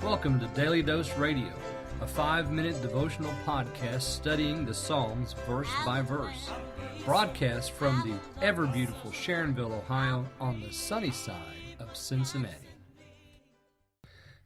Welcome to Daily Dose Radio, a 5-minute devotional podcast studying the Psalms verse by verse. Broadcast from the ever-beautiful Sharonville, Ohio, on the sunny side of Cincinnati.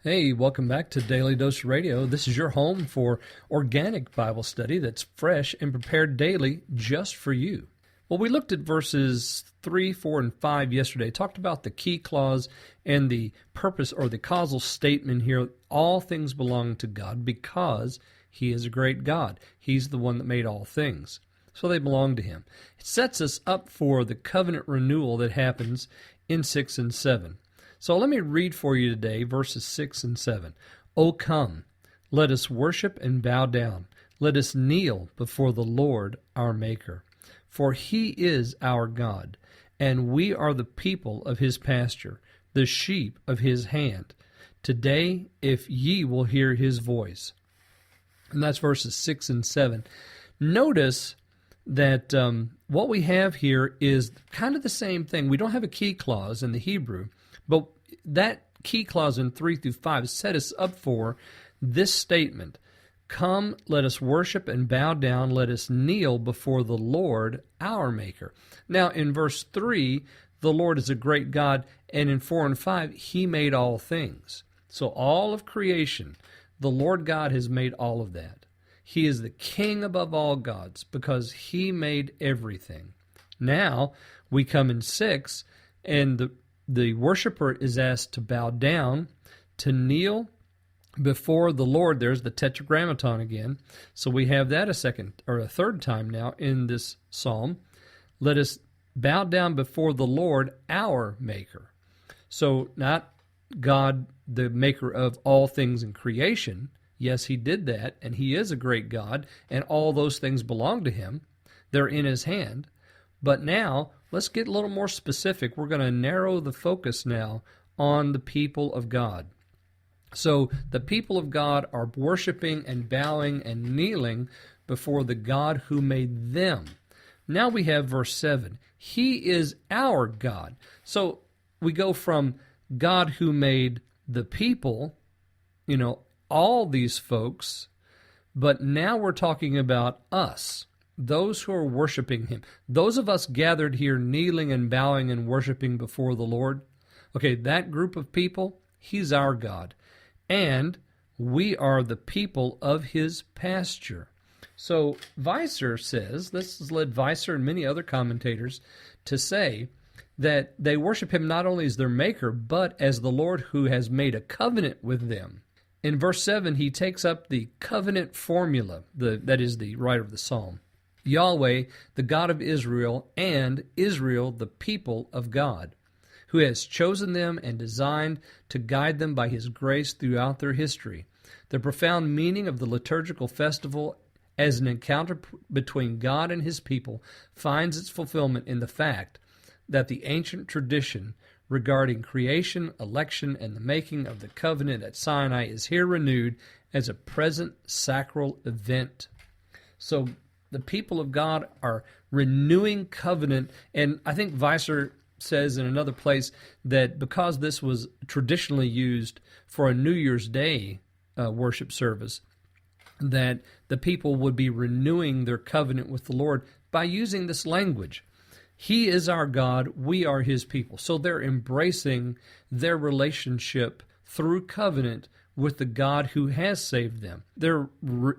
Hey, welcome back to Daily Dose Radio. This is your home for organic Bible study that's fresh and prepared daily just for you. Well, we looked at verses 3, 4, and 5 yesterday, talked about the key clause and the purpose or the causal statement here. All things belong to God because He is a great God. He's the one that made all things, so they belong to Him. It sets us up for the covenant renewal that happens in 6 and 7. So let me read for you today verses 6 and 7. O come, let us worship and bow down. Let us kneel before the Lord our Maker. For He is our God, and we are the people of His pasture, the sheep of His hand. Today, if ye will hear His voice. And that's verses 6 and 7. Notice that what we have here is kind of the same thing. We don't have a key clause in the Hebrew, but that key clause in 3 through 5 set us up for this statement. Come, let us worship and bow down. Let us kneel before the Lord, our Maker. Now, in verse 3, the Lord is a great God, and in 4 and 5, He made all things. So all of creation, the Lord God has made all of that. He is the King above all gods because He made everything. Now, we come in 6, and the worshiper is asked to bow down, to kneel before the Lord. There's the tetragrammaton again. So we have that a third time now in this psalm. Let us bow down before the Lord, our Maker. So not God, the maker of all things in creation. Yes, He did that, and He is a great God, and all those things belong to Him. They're in His hand. But now, let's get a little more specific. We're going to narrow the focus now on the people of God. So the people of God are worshiping and bowing and kneeling before the God who made them. Now we have verse 7. He is our God. So we go from God who made the people, all these folks, but now we're talking about us, those who are worshiping Him. Those of us gathered here kneeling and bowing and worshiping before the Lord. Okay, that group of people, He's our God. And we are the people of His pasture. So Weiser says, this has led Weiser and many other commentators to say that they worship Him not only as their Maker, but as the Lord who has made a covenant with them. In verse 7, he takes up the covenant formula, that is the writer of the psalm. Yahweh, the God of Israel, and Israel, the people of God, who has chosen them and designed to guide them by His grace throughout their history. The profound meaning of the liturgical festival as an encounter between God and His people finds its fulfillment in the fact that the ancient tradition regarding creation, election, and the making of the covenant at Sinai is here renewed as a present sacral event. So the people of God are renewing covenant, and I think Weiser says in another place that because this was traditionally used for a New Year's Day worship service, that the people would be renewing their covenant with the Lord by using this language. He is our God, we are His people. So they're embracing their relationship through covenant with the God who has saved them. They're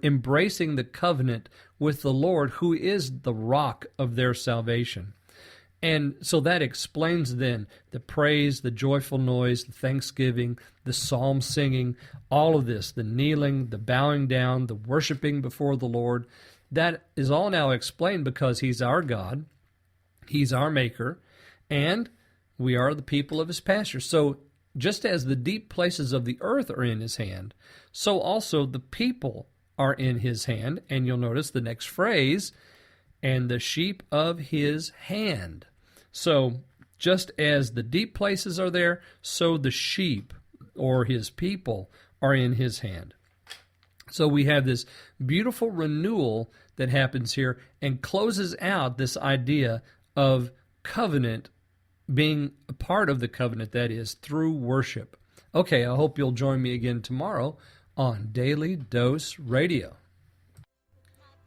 embracing the covenant with the Lord who is the rock of their salvation. And so that explains then the praise, the joyful noise, the thanksgiving, the psalm singing, all of this, the kneeling, the bowing down, the worshiping before the Lord. That is all now explained because He's our God, He's our Maker, and we are the people of His pasture. So just as the deep places of the earth are in His hand, so also the people are in His hand. And you'll notice the next phrase, and the sheep of His hand. So just as the deep places are there, so the sheep or His people are in His hand. So we have this beautiful renewal that happens here and closes out this idea of covenant being a part of the covenant, that is, through worship. Okay, I hope you'll join me again tomorrow on Daily Dose Radio.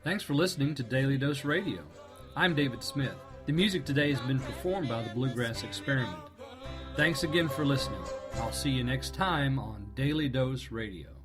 Thanks for listening to Daily Dose Radio. I'm David Smith. The music today has been performed by the Bluegrass Experiment. Thanks again for listening. I'll see you next time on Daily Dose Radio.